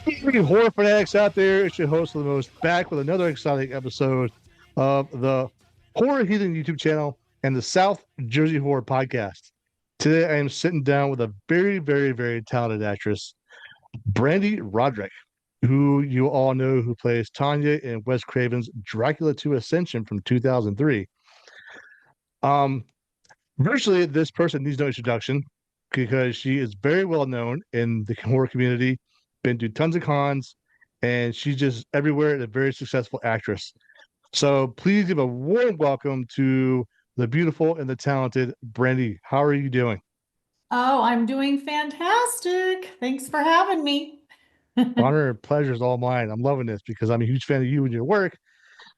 You horror fanatics out there, it's your host of the most back with another exciting episode of the Horror Heathen YouTube channel and the South Jersey Horror Podcast. Today I am sitting down with a very, very, very talented actress, Brande Roderick, who you all know who plays Tanya in Wes Craven's Dracula II Ascension from 2003. Um, Virtually this person needs no introduction because she is very well known in the horror community, been to tons of cons, and she's just everywhere and a very successful actress. So please give a warm welcome to the beautiful and the talented Brande. How are you doing? Oh, I'm doing fantastic. Thanks for having me. Honor and pleasure is all mine. I'm loving this because I'm a huge fan of you and your work,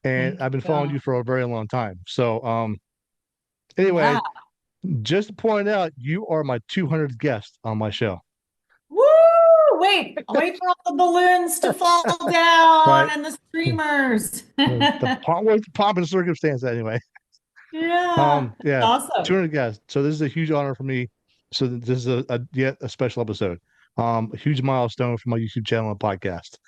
and Thank I've been following you. you for a very long time. So, Yeah. anyway, just to point out, you are my 200th guest on my show. Woo! Wait for all the balloons to fall down Right? and the streamers. The pomp and circumstance anyway. Yeah, that's Yeah, awesome. 200 guests. So this is a huge honor for me. So this is a yet a special episode. A huge milestone for my YouTube channel and podcast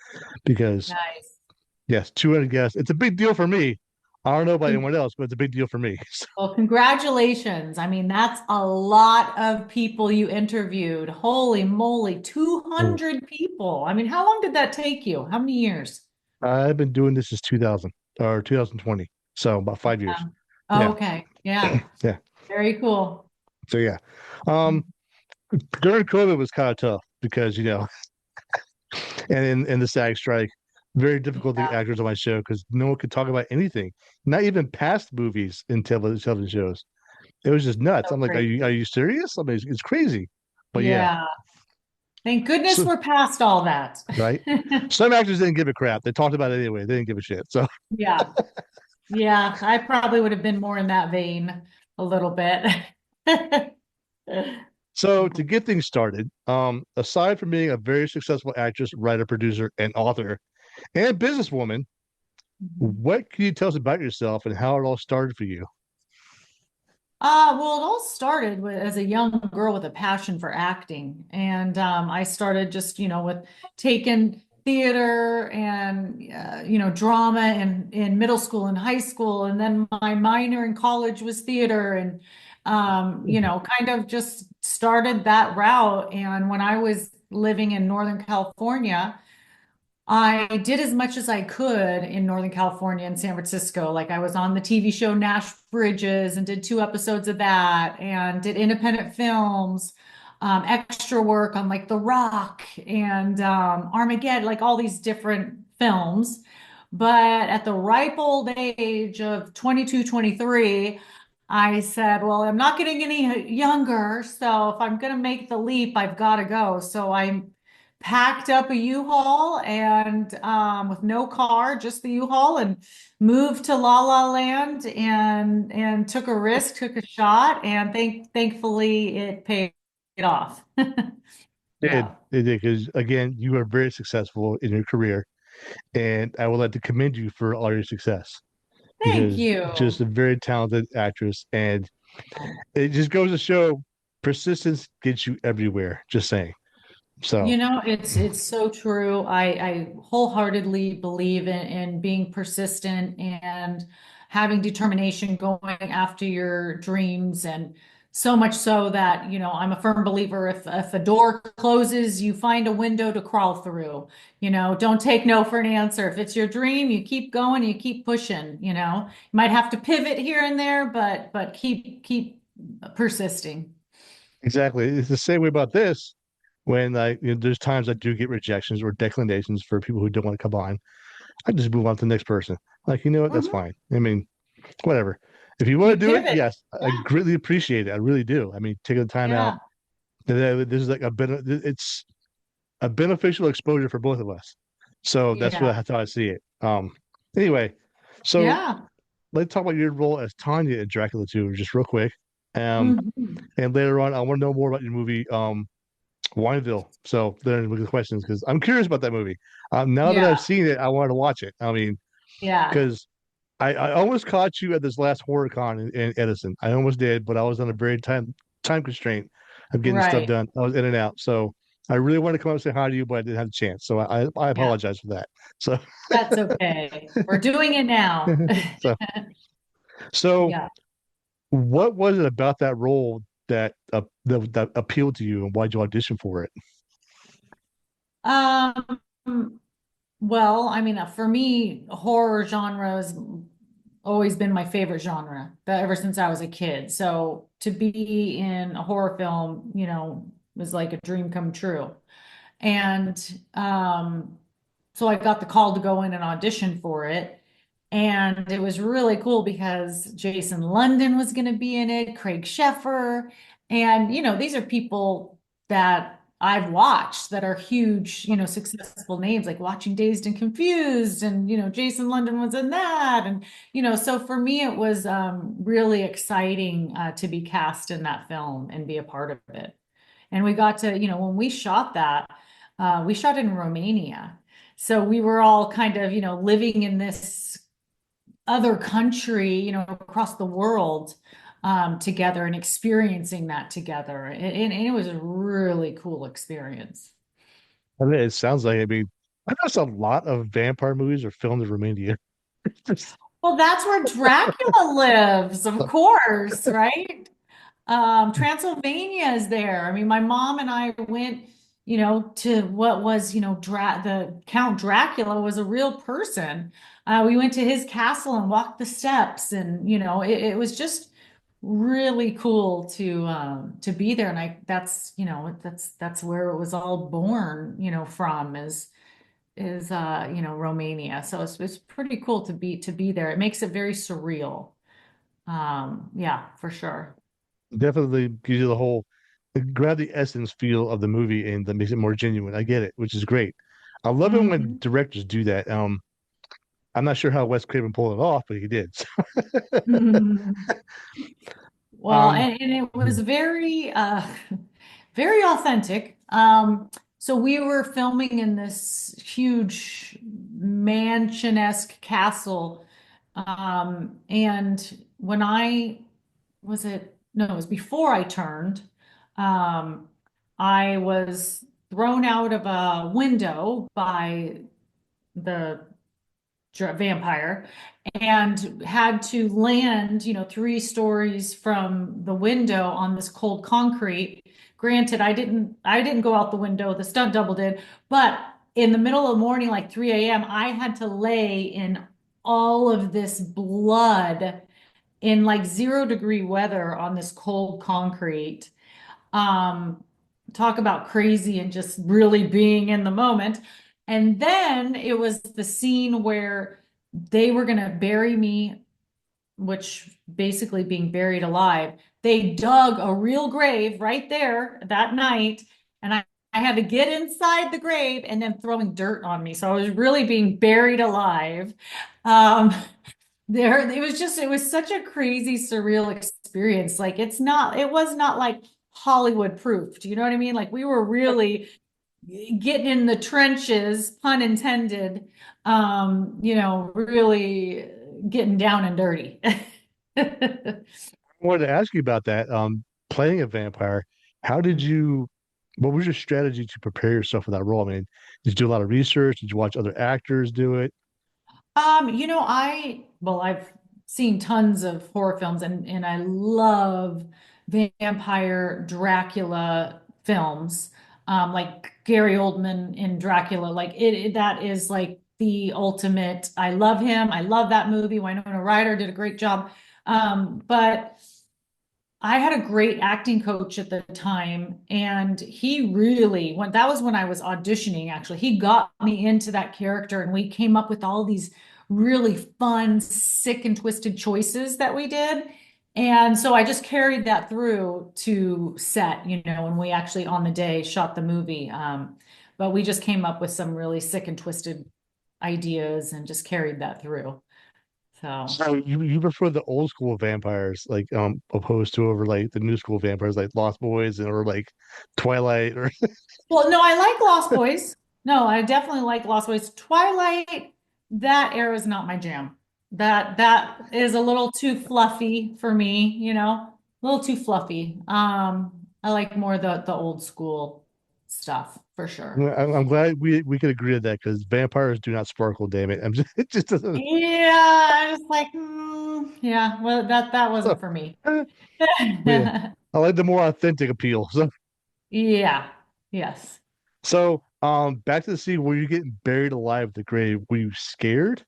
because Nice. yes, 200 guests. It's a big deal for me. I don't know about anyone else, but it's a big deal for me. Well, congratulations. I mean, that's a lot of people you interviewed. Holy moly, So, 200 people. I mean, how long did that take you? How many years? I've been doing this since 2000 or 2020. So about 5 years. Oh, Yeah. okay. Yeah. Yeah. Very cool. So yeah. Um, During COVID was kind of tough because, and in the SAG strike, very difficult to get Yeah. actors on my show because no one could talk about anything, not even past movies in television shows. It was just nuts. So I'm like, are crazy. you serious? I mean, it's crazy. But yeah, Yeah. Thank goodness so we're past all that. right. Some actors didn't give a crap. They talked about it anyway. They didn't give a shit. So Yeah. Yeah. I probably would have been more in that vein a little bit. so to get things started, aside from being a very successful actress, writer, producer, and author, and businesswoman, what can you tell us about yourself and how it all started for you? Well, it all started as a young girl with a passion for acting. And I started just, with taking theater and, drama in middle school and high school. And then my minor in college was theater and, kind of just started that route. And when I was living in Northern California, I did as much as I could in Northern California and San Francisco. Like I was on the TV show Nash Bridges and did 2 episodes of that and did independent films, extra work on like The Rock and Armageddon, like all these different films. But at the ripe old age of 22, 23, I said, well, I'm not getting any younger. So if I'm going to make the leap, I've got to go. So I packed up a U-Haul and with no car, just the U-Haul, and moved to La La Land and took a risk, took a shot, and thankfully it paid off. It Yeah. it did because again, you are very successful in your career, and I would like to commend you for all your success Thank because just you. a very talented actress, and it just goes to show persistence gets you everywhere. Just saying. So It's so true. I wholeheartedly believe in being persistent and having determination going after your dreams, and so much so that, I'm a firm believer if a door closes, you find a window to crawl through. Don't take no for an answer. If it's your dream, you keep going, you keep pushing, You might have to pivot here and there, but keep persisting. exactly, it's the same way about this. When there's times I do get rejections or declinations for people who don't want to come on, I just move on to the next person. Like, you know what? That's Mhm. fine. I mean, whatever. If you want to You do it, pivot. yes, I Yeah. greatly appreciate it. I really do. I mean, taking the time out. Yeah. This is like it's a beneficial exposure for both of us. So Yeah. that's how I see it. Anyway, so Yeah. let's talk about your role as Tanya in Dracula 2, just real quick. Um, Mhm. and later on, I want to know more about your movie, Wineville. So then with the questions, because I'm curious about that movie. Now that I've Yeah. seen it, I want to watch it. I mean, Yeah. because I almost caught you at this last horror con in Edison. I almost did, but I was on a very time constraint of getting stuff Right. done. I was in and out. So I really wanted to come up and say hi to you, but I didn't have a chance. So I Yeah, apologize for that. So that's okay. We're doing it now. so so Yeah. what was it about that role that appealed to you, and why'd you audition for it? Um, well, I mean, for me, horror genre has always been my favorite genre, but ever since I was a kid. So to be in a horror film, was like a dream come true. And so I got the call to go in and audition for it. And it was really cool because Jason London was going to be in it, Craig Sheffer. And, these are people that I've watched that are huge, successful names, like watching Dazed and Confused. And, Jason London was in that. And, so for me, it was really exciting to be cast in that film and be a part of it. And we got to, when we shot that, we shot in Romania. So we were all kind of, living in this other country, across the world together and experiencing that together. And it was a really cool experience. I mean, it sounds like, I mean, I noticed a lot of vampire movies are filmed in Romania. Well, that's where Dracula lives, of course, right? Transylvania is there. I mean, my mom and I went, to what was, the Count Dracula was a real person. We went to his castle and walked the steps, and it was just really cool to be there. And that's that's where it was all born, from is Romania. So it's pretty cool to be there. It makes it very surreal. Yeah, for sure. Definitely gives you the whole grab the essence feel of the movie and that makes it more genuine. I get it, which is great. I love it when Mhm. directors do that. I'm not sure how Wes Craven pulled it off, but he did. Well, Um, and it was very very authentic. So we were filming in this huge mansion-esque castle. And when I was it no, it was before I turned, um, I was thrown out of a window by the vampire and had to land, 3 stories from the window on this cold concrete. Granted, I didn't go out the window, the stunt double did, but in the middle of the morning, like 3 a.m., I had to lay in all of this blood in like 0-degree weather on this cold concrete. Um, Talk about crazy and just really being in the moment. And then it was the scene where they were going to bury me, which basically being buried alive. They dug a real grave right there that night. And I had to get inside the grave and then throwing dirt on me. So I was really being buried alive. Um, it was such a crazy, surreal experience. Like it was not like Hollywood proof. Do you know what I mean? Like we were really getting in the trenches, pun intended, really getting down and dirty. I wanted to ask you about that. Playing a vampire, how did you, what was your strategy to prepare yourself for that role? I mean, did you do a lot of research? Did you watch other actors do it? I've seen tons of horror films and I love vampire Dracula films. Like Gary Oldman in Dracula, like that is like the ultimate. I love him. I love that movie. Winona Ryder did a great job. But I had a great acting coach at the time, and he really, when that was when I was auditioning, actually, he got me into that character, and we came up with all these really fun, sick and twisted choices that we did. And so I just carried that through to set, when we actually on the day shot the movie. But we just came up with some really sick and twisted ideas and just carried that through. So. So you prefer the old school vampires, like opposed to over like the new school vampires, like Lost Boys or like Twilight or Well, no, I like Lost Boys. No, I definitely like Lost Boys. Twilight, that era is not my jam. That is a little too fluffy for me, a little too fluffy. I like more the old school. stuff for sure. I'm glad we could agree on that because vampires do not sparkle. Damn it! I'm just it just doesn't. Yeah, I was like, yeah, well, that wasn't for me. Yeah, I like the more authentic appeal. So Yeah, yes. back to the scene where you're getting buried alive at the grave. Were you scared?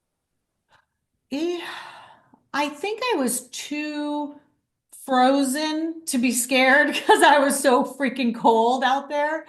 Eh, I think I was too frozen to be scared because I was so freaking cold out there.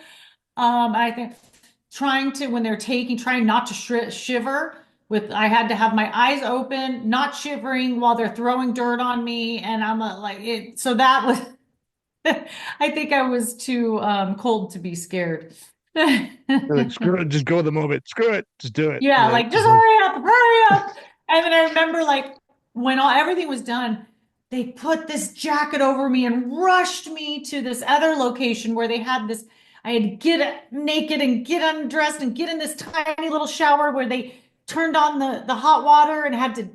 I think when they're trying not to shiver I had to have my eyes open, not shivering while they're throwing dirt on me. And I'm like, so that was, I think I was too cold to be scared. You're like, screw it, just go with the moment. Screw it, just do it. Yeah, Like, like just hurry up, hurry up. And then I remember like when everything was done, they put this jacket over me and rushed me to this other location where they had this. I had to get naked and get undressed and get in this tiny little shower where they turned on the hot water and had to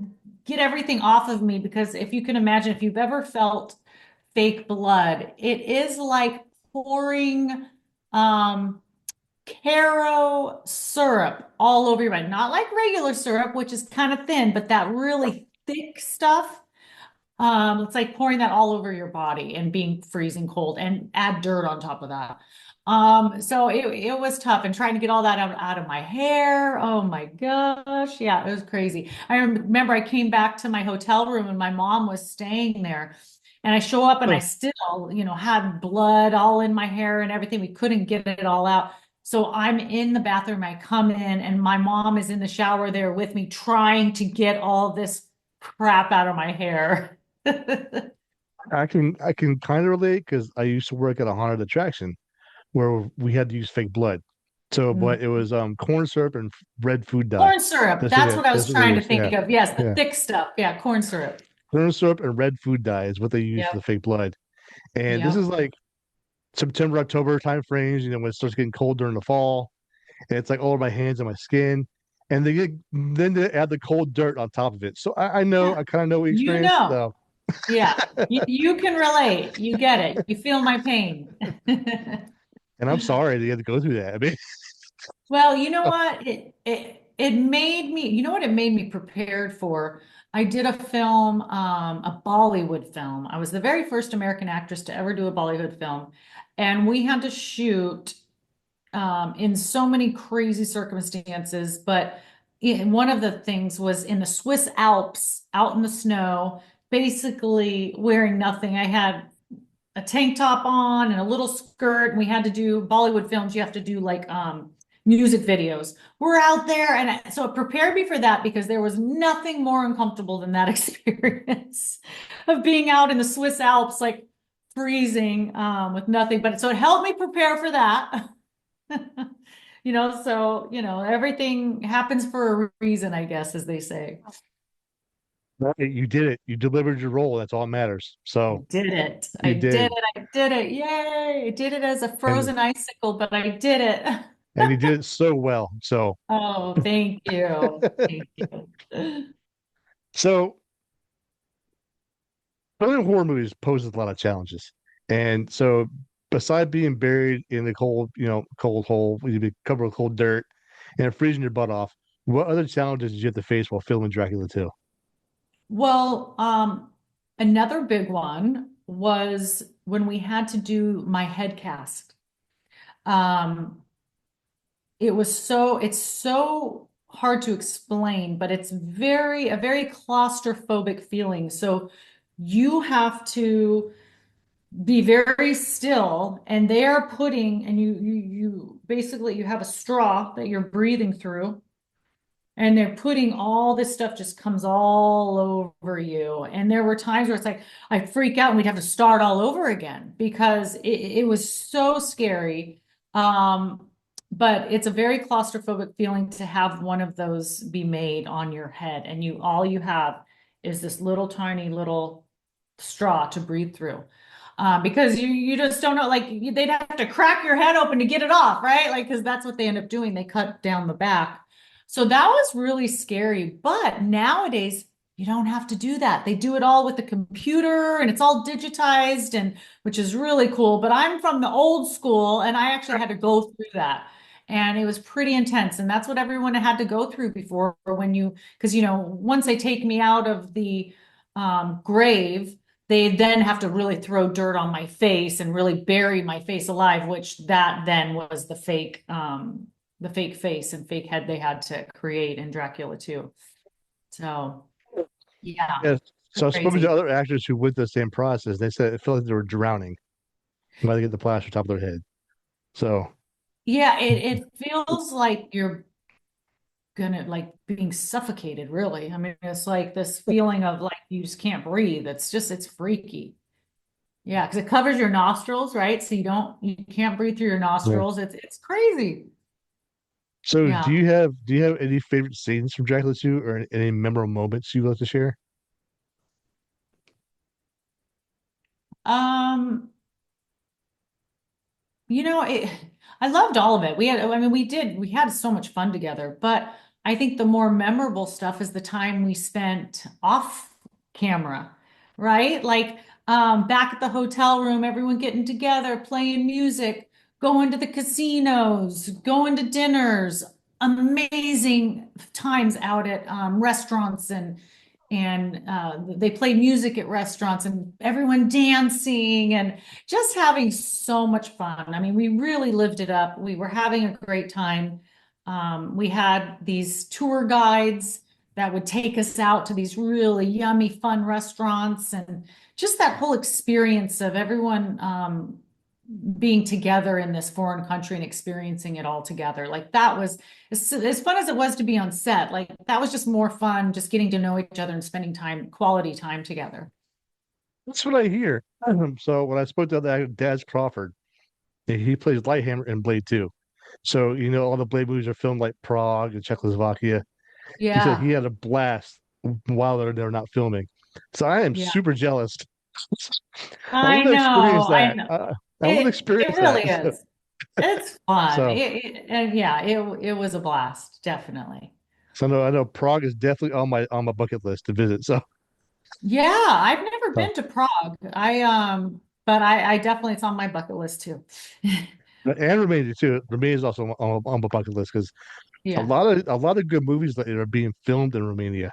get everything off of me because if you can imagine, if you've ever felt fake blood, it is like pouring um Caro syrup all over your body. Not like regular syrup, which is kind of thin, but that really thick stuff. It's like pouring that all over your body and being freezing cold and add dirt on top of that. So it was tough and trying to get all that out of my hair. Oh my gosh. Yeah, it was crazy. I remember I came back to my hotel room and my mom was staying there. And I show up and I still, had blood all in my hair and everything. We couldn't get it all out. So I'm in the bathroom. I come in and my mom is in the shower there with me trying to get all this crap out of my hair. I can kind of relate because I used to work at a haunted attraction where we had to use fake blood. So, but it was corn syrup and red food dye. Corn syrup. That's what That's what I was they trying to use. Yeah, think of. Yes, the yeah. thick stuff. Yeah, corn syrup. Corn syrup and red food dye is what they use for the Yep. fake blood. And this is Yep. like September, October time frames, when it starts getting cold during the fall. And it's like all over my hands and my skin. And then they add the cold dirt on top of it. So I know, Yeah. I kind of know what you You experienced. know. So, Yeah. You can relate. You get it. You feel my pain. and I'm sorry that you had to go through that. I mean, Well, you know what? It made me, you know what it made me prepared for? I did a film, a Bollywood film. I was the very first American actress to ever do a Bollywood film. And we had to shoot in so many crazy circumstances. But one of the things was in the Swiss Alps, out in the snow, basically wearing nothing. I had a tank top on and a little skirt. And we had to do Bollywood films. You have to do like music videos. We're out there, and so it prepared me for that because there was nothing more uncomfortable than that experience of being out in the Swiss Alps, like freezing with nothing. But so it helped me prepare for that. So everything happens for a reason, I guess, as they say. you did it. You delivered your role. That's all that matters. I So did it. I you did did. it. I did it. Yay. I did it as a And frozen icicle, but I did it. and you did it so well. So Oh, thank you. Thank you. so filming horror movies poses a lot of challenges. And so beside being buried in the cold, cold hole, you'd be covered with cold dirt and freezing your butt off, what other challenges did you have to face while filming Dracula 2? Well, another big one was when we had to do my head cast. Um, it's so hard to explain, but it's a very claustrophobic feeling. So you have to be very still, and they are putting, and you basically you have a straw that you're breathing through. And they're putting all this stuff just comes all over you. And there were times where it's like I freak out and we'd have to start all over again because it was so scary. But it's a very claustrophobic feeling to have one of those be made on your head, and all you have is this little tiny little straw to breathe through. Because you just don't know, like they'd have to crack your head open to get it off, right? Like, because that's what they end up doing. They cut down the back. So that was really scary. But nowadays, you don't have to do that. They do it all with the computer and it's all digitized and which is really cool. But I'm from the old school and I actually had to go through that. And it was pretty intense. And that's what everyone had to go through before when you, because once they take me out of the grave, they then have to really throw dirt on my face and really bury my face alive, which that then was the fake face and fake head they had to create in Dracula 2. So yeah, Yes. So I was spoken to crazy. other actors who went the same process. They said it felt like they were drowning while they get the plaster top of their head. So Yeah, it feels like you're gonna like being suffocated, really. I mean, it's like this feeling of like you just can't breathe. It's freaky. Yeah, because it covers your nostrils, right? So you can't breathe through your yeah. nostrils. It's crazy. So Yeah. do you have any favorite scenes from Dracula 2 or any memorable moments you'd like to share? Um, I loved all of it. I mean, we had so much fun together, but I think the more memorable stuff is the time we spent off camera, right? Like, back at the hotel room, everyone getting together, playing music, going to the casinos, going to dinners, amazing times out at, restaurants and they play music at restaurants and everyone dancing and just having so much fun. I mean, we really lived it up. We were having a great time. We had these tour guides that would take us out to these really yummy, fun restaurants and just that whole experience of everyone being together in this foreign country and experiencing it all together. Like that was as fun as it was to be on set. Like that was just more fun, just getting to know each other and spending quality time together. That's what I hear. So when I spoke to the actor, Daz Crawford, he plays Lighthammer in Blade 2. So all the Blade movies are filmed like Prague and Czechoslovakia. He said he Yeah, had a blast while they're not filming. So I am yeah. super jealous. I I want to experience know, I that. know. I want to It experience really that. is. It's fun. So, And yeah, it was a blast, definitely. so I know Prague is definitely on my bucket list to visit. Yeah, I've never So been to Prague. But I definitely it's on my bucket list too. and Romania too. Romania is also on my bucket list because Yeah. a lot of good movies that are being filmed in Romania.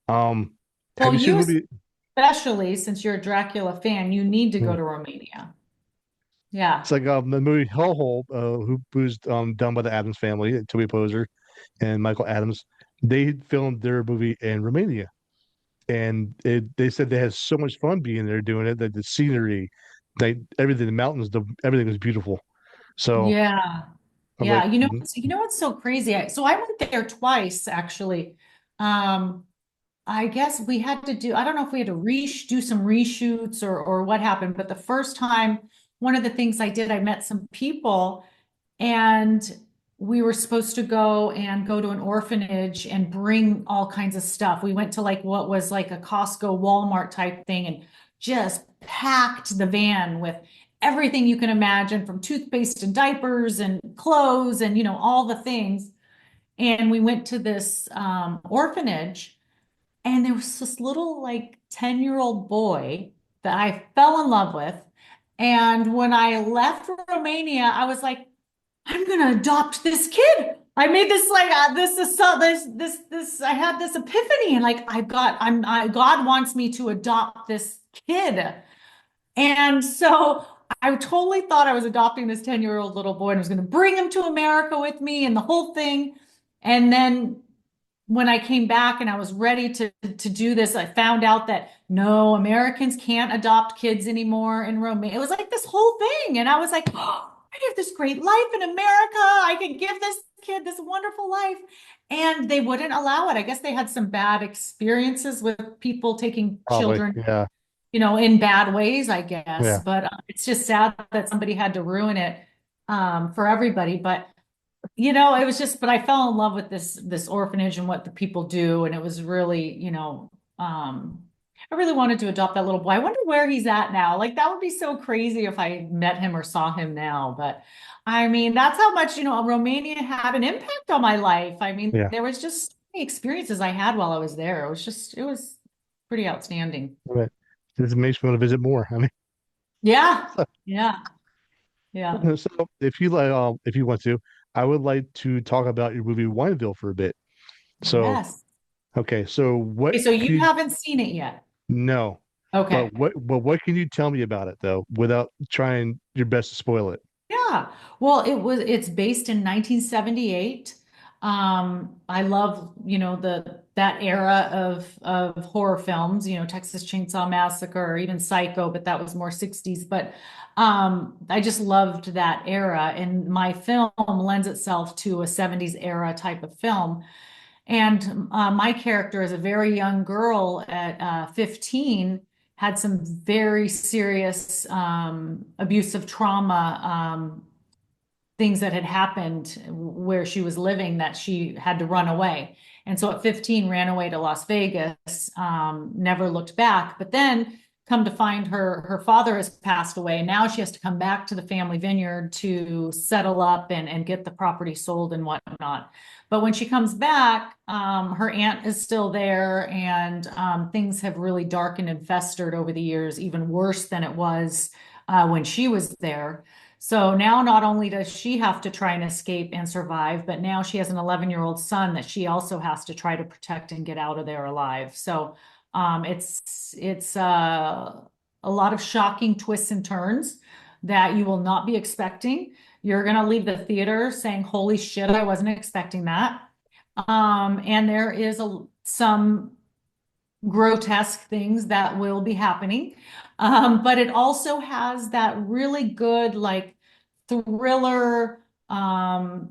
Um, have Well, you seen you the movie? especially since you're a Dracula fan, you need to Hmm. go to Romania. Yeah. It's like the movie Hellhole, who's done by the Adams family, Toby Poser and Michael Adams. They filmed their movie in Romania, and they said they had so much fun being there doing it. That the scenery, everything, the mountains, everything was beautiful. So Yeah. I was Yeah. like, You know what's so crazy? So I went there twice actually. Um, I guess we had to I don't know if we had to do some reshoots or what happened, but the first time, one of the things I did, I met some people and we were supposed to go to an orphanage and bring all kinds of stuff. We went to like what was like a Costco, Walmart type thing and just packed the van with everything you can imagine from toothpaste and diapers and clothes and all the things. And we went to this orphanage and there was this little like 10-year-old boy that I fell in love with. And when I left Romania, I was like, I'm gonna adopt this kid. I made this like this I had this epiphany and like God wants me to adopt this kid. And so I totally thought I was adopting this 10-year-old little boy and was going to bring him to America with me and the whole thing. And then when I came back and I was ready to do this, I found out that no, Americans can't adopt kids anymore in Romania. It was like this whole thing. And I was like, oh, I have this great life in America. I could give this kid this wonderful life. And they wouldn't allow it. I guess they had some bad experiences with people taking probably, children, yeah, in bad ways, I guess. yeah. But it's just sad that somebody had to ruin it for everybody. But it was just, but I fell in love with this orphanage and what the people do, and it was really, I really wanted to adopt that little boy. I wonder where he's at now. Like that would be so crazy if I met him or saw him now. But I mean, that's how much, Romania had an impact on my life. I mean, Yeah. there was just so many experiences I had while I was there. It was pretty outstanding. But this makes me want to visit more. I mean, Yeah, yeah, yeah. so if you want to, I would like to talk about your movie Wineville for a bit. So, Yes. okay, so what Okay, so can you you haven't seen it yet. know? Okay. But what can you tell me about it though, without trying your best to spoil it? Yeah. Well, it's based in 1978. I love, that era of horror films, Texas Chainsaw Massacre or even Psycho, but that was more 60s. But I just loved that era, and my film lends itself to a 70s era type of film. And my character is a very young girl at 15, had some very serious abusive trauma, things that had happened where she was living, that she had to run away. And so at 15, ran away to Las Vegas, never looked back. But then come to find her father has passed away. Now she has to come back to the family vineyard to settle up and get the property sold and whatnot. But when she comes back, her aunt is still there, and things have really darkened and festered over the years, even worse than it was when she was there. So now not only does she have to try and escape and survive, but now she has an 11-year-old son that she also has to try to protect and get out of there alive. So it's a lot of shocking twists and turns that you will not be expecting. You're gonna leave the theater saying, "Holy shit, I wasn't expecting that." And there is some grotesque things that will be happening. But it also has that really good, like, thriller um,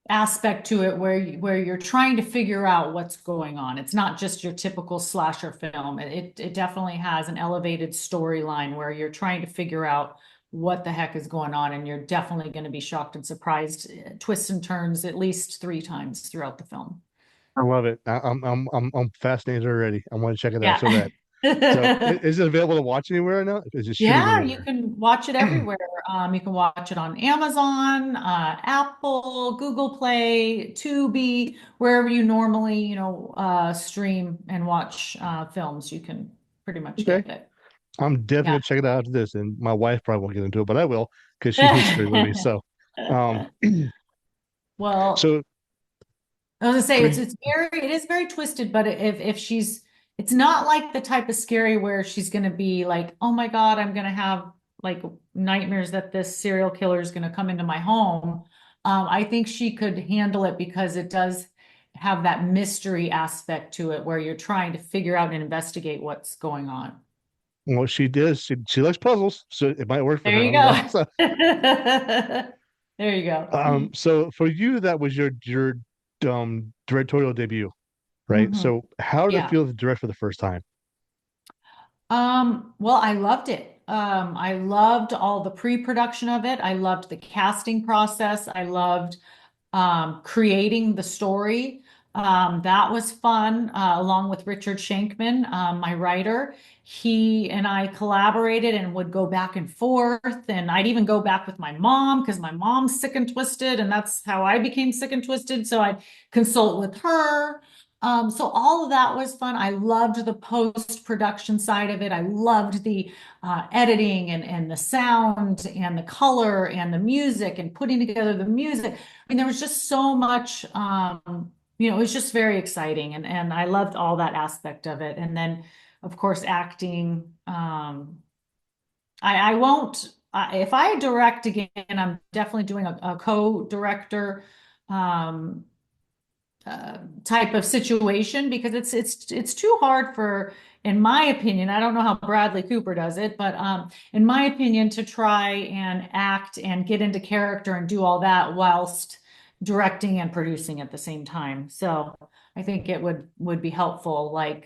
aspect to it where you're trying to figure out what's going on. It's not just your typical slasher film. It definitely has an elevated storyline where you're trying to figure out what the heck is going on, and you're definitely going to be shocked and surprised, twists and turns at least 3 times throughout the film. I love it. I'm fascinated already. I want to check it out so Yeah. bad. So, is it available to watch anywhere right now? Is it streaming Yeah, you anywhere? can watch it everywhere. You can watch it on Amazon, Apple, Google Play, Tubi, wherever you normally, stream and watch films. You can pretty much Okay, get it. I'm definitely Yeah. gonna check it out after this, and my wife probably won't get into it, but I will because she hates scary movies. So, um, Well, so I was gonna say for it is very twisted, but if she's it's not like the type of scary where she's gonna be like, oh my God, I'm gonna have like nightmares that this serial killer is gonna come into my home. I think she could handle it because it does have that mystery aspect to it where you're trying to figure out and investigate what's going on. what she does, she likes puzzles, so it might work for There her. I you don't know. go. So, There you go. so for you, that was your directorial debut, right? Mhm. So, how did it Yeah. feel to direct for the first time? Well, I loved it. I loved all the pre-production of it. I loved the casting process. I loved creating the story. That was fun, along with Richard Shankman, my writer. He and I collaborated and would go back and forth. And I'd even go back with my mom because my mom's sick and twisted, and that's how I became sick and twisted. So I'd consult with her. So all of that was fun. I loved the post-production side of it. I loved the editing and the sound and the color and the music and putting together the music. I mean, there was just so much, it was just very exciting, and I loved all that aspect of it. And then, of course, acting. I won't, if I direct again, I'm definitely doing a co-director um, type of situation because it's too hard for, in my opinion, I don't know how Bradley Cooper does it, but in my opinion, to try and act and get into character and do all that whilst directing and producing at the same time. So I think it would be helpful. Like,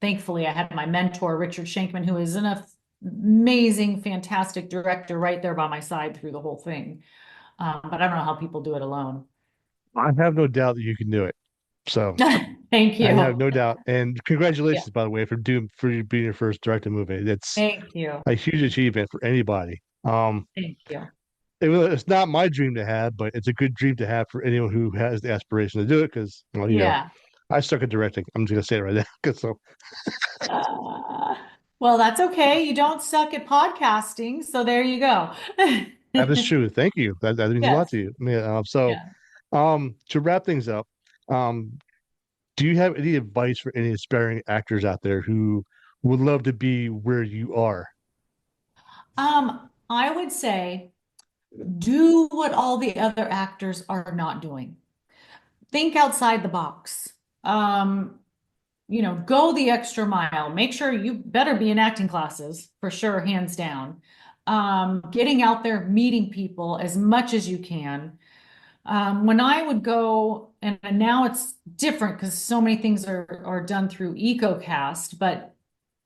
thankfully, I had my mentor Richard Shankman, who is an amazing, fantastic director, right there by my side through the whole thing. But I don't know how people do it alone. I have no doubt that you can do it. So, Thank I have you. no doubt. And Yeah. congratulations, by the way, for you being your first directed movie. It's Thank you. a huge achievement for anybody. Thank you. It's not my dream to have, but it's a good dream to have for anyone who has the aspiration to do it. Because, well, Yeah. I suck at directing. I'm just gonna say it right now. 'Cause so Uh, well, that's okay. You don't suck at podcasting, so there you go. that is true. Thank you. That means a lot Yes. to you. Yeah, so Yeah. to wrap things up, um, do you have any advice for any aspiring actors out there who would love to be where you are? I would say do what all the other actors are not doing. Think outside the box. Um, go the extra mile. Make sure you better be in acting classes for sure, hands down. Getting out there, meeting people as much as you can. When I would go, and now it's different because so many things are done through EcoCast, but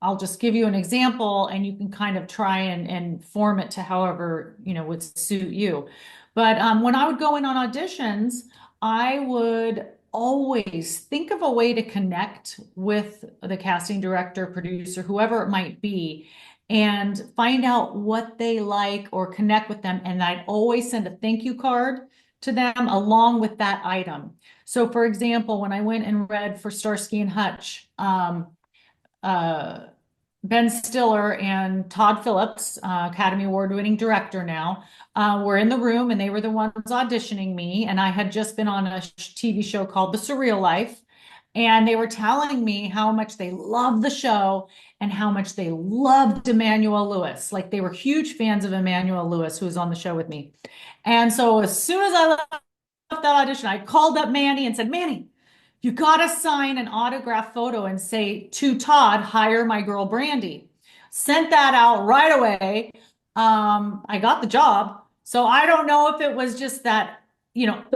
I'll just give you an example and you can kind of try and form it to however, would suit you. But when I would go in on auditions, I would always think of a way to connect with the casting director, producer, whoever it might be, and find out what they like or connect with them. And I'd always send a thank you card to them along with that item. So for example, when I went and read for Starsky and Hutch, uh, Ben Stiller and Todd Phillips, Academy Award winning director now, were in the room and they were the ones auditioning me. And I had just been on a TV show called The Surreal Life. And they were telling me how much they loved the show and how much they loved Emmanuel Lewis. Like they were huge fans of Emmanuel Lewis, who was on the show with me. And so as soon as I left that audition, I called up Manny and said, Manny, you got to sign an autograph photo and say to Todd, hire my girl Brande. Sent that out right away. I got the job. So I don't know if it was just that,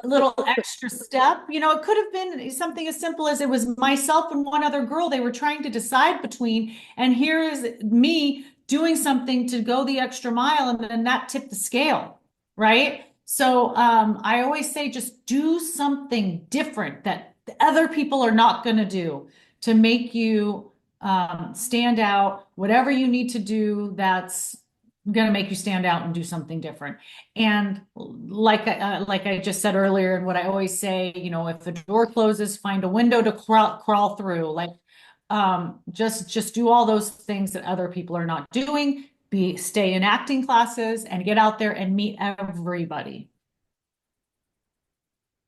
little extra step. It could have been something as simple as it was myself and one other girl they were trying to decide between. And here is me doing something to go the extra mile, and then that tipped the scale, right? So I always say just do something different that other people are not going to do to make you stand out. Whatever you need to do, that's going to make you stand out and do something different. And like I just said earlier, and what I always say, if the door closes, find a window to crawl through. Like just do all those things that other people are not doing. Stay in acting classes and get out there and meet everybody.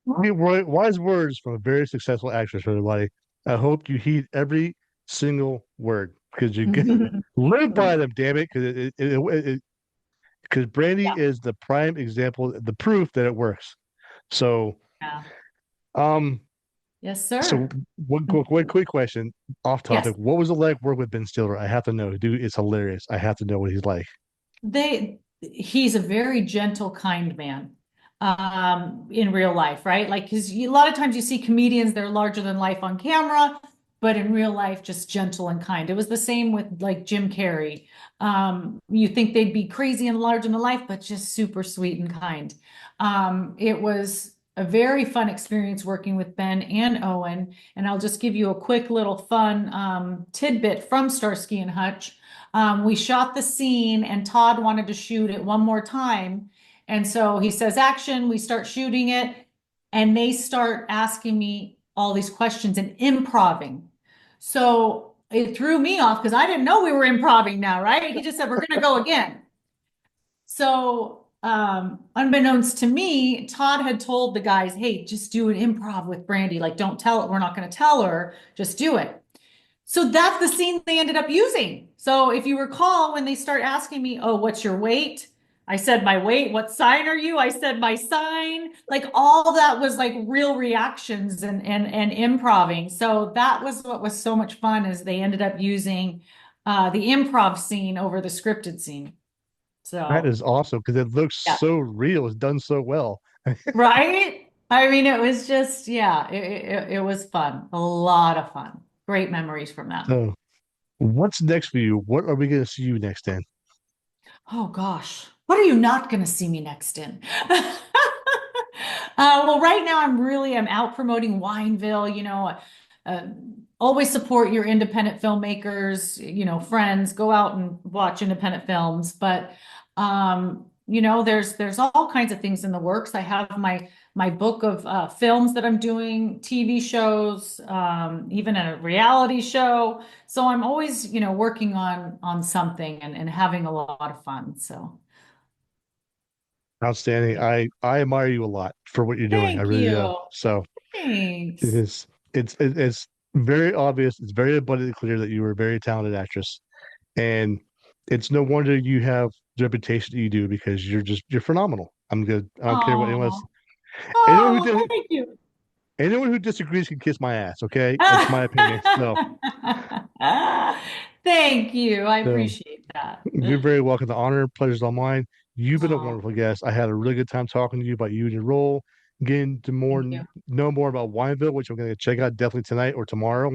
Wise words from a very successful actress, everybody. I hope you heed every single word because you get live by them, damn it. Because Brandy Yeah. is the prime example, the proof that it works. So, Yeah. um, Yes, so sir. one quick question off Yes. topic. What was it like work with Ben Stiller? I have to know, dude. It's hilarious. I have to know what he's like. He's a very gentle, kind man, in real life, right? Like, because a lot of times you see comedians, they're larger than life on camera, but in real life, just gentle and kind. It was the same with like Jim Carrey. You think they'd be crazy and larger than life, but just super sweet and kind. It was a very fun experience working with Ben and Owen. And I'll just give you a quick little fun tidbit from Starsky and Hutch. We shot the scene and Todd wanted to shoot it one more time. And so he says, action, we start shooting it. And they start asking me all these questions and improving. So it threw me off because I didn't know we were improving now, right? He just said, we're going to go again. So, unbeknownst to me, Todd had told the guys, hey, just do an improv with Brande. Like, don't tell it. We're not going to tell her. Just do it. So that's the scene they ended up using. So if you recall, when they start asking me, oh, what's your weight? I said my weight. What sign are you? I said my sign. Like all that was like real reactions and improving. So that was what was so much fun is they ended up using the improv scene over the scripted scene. That So is awesome because it looks yeah, so real. It's done so well. right. I mean, it was just yeah, it was fun. A lot of fun. Great memories from that. So, what's next for you? What are we going to see you next in? Oh gosh, what are you not going to see me next in? Well, right now I'm out promoting Wineville. Uh, always support your independent filmmakers. Friends, go out and watch independent films. But there's all kinds of things in the works. I have my book of films that I'm doing, TV shows, even a reality show. So I'm always, working on something and having a lot of fun. So Outstanding. I admire you a lot for what you're doing. I thank really do. you. So it Thanks. is it's very obvious. It's very abundantly clear that you are a very talented actress, and it's no wonder you have the reputation that you do because you're phenomenal. I'm good. I don't care what anyone else. Oh, Anyone who oh, did, thank you. anyone who disagrees can kiss my ass. Okay, that's my opinion. So, Thank you. I so appreciate that. you're very welcome. The honor and pleasure's all mine. You've been a Oh, wonderful guest. I had a really good time talking to you about you and your role, getting to thank you. know more about Wineville, which I'm going to check out definitely tonight or tomorrow.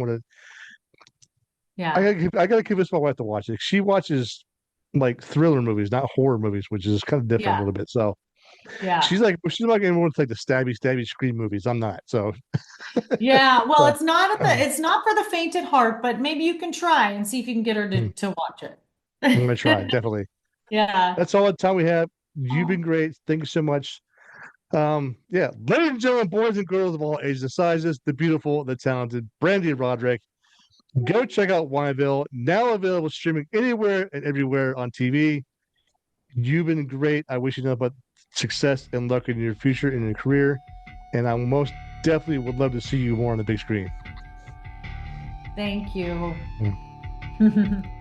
Yeah. I gotta convince my wife to watch it. She watches like thriller movies, not horror movies, which is kind of different a Yeah. little bit. So Yeah. she's like anyone to like the stabby scream movies. I'm not. So, Yeah. Well, so it's not for the faint at heart, but maybe you can try and see if you can get her I'm to watch gonna try it. definitely. Yeah. That's all the time we have. You've Oh, been great. Thank you so much. Yeah, ladies and gentlemen, boys and girls of all ages and sizes, the beautiful, the talented Brande Roderick. Go check out Wineville, now available streaming anywhere and everywhere on TV. You've been great. I wish you nothing but success and luck in your future and your career. And I most definitely would love to see you more on the big screen. thank you. Mm.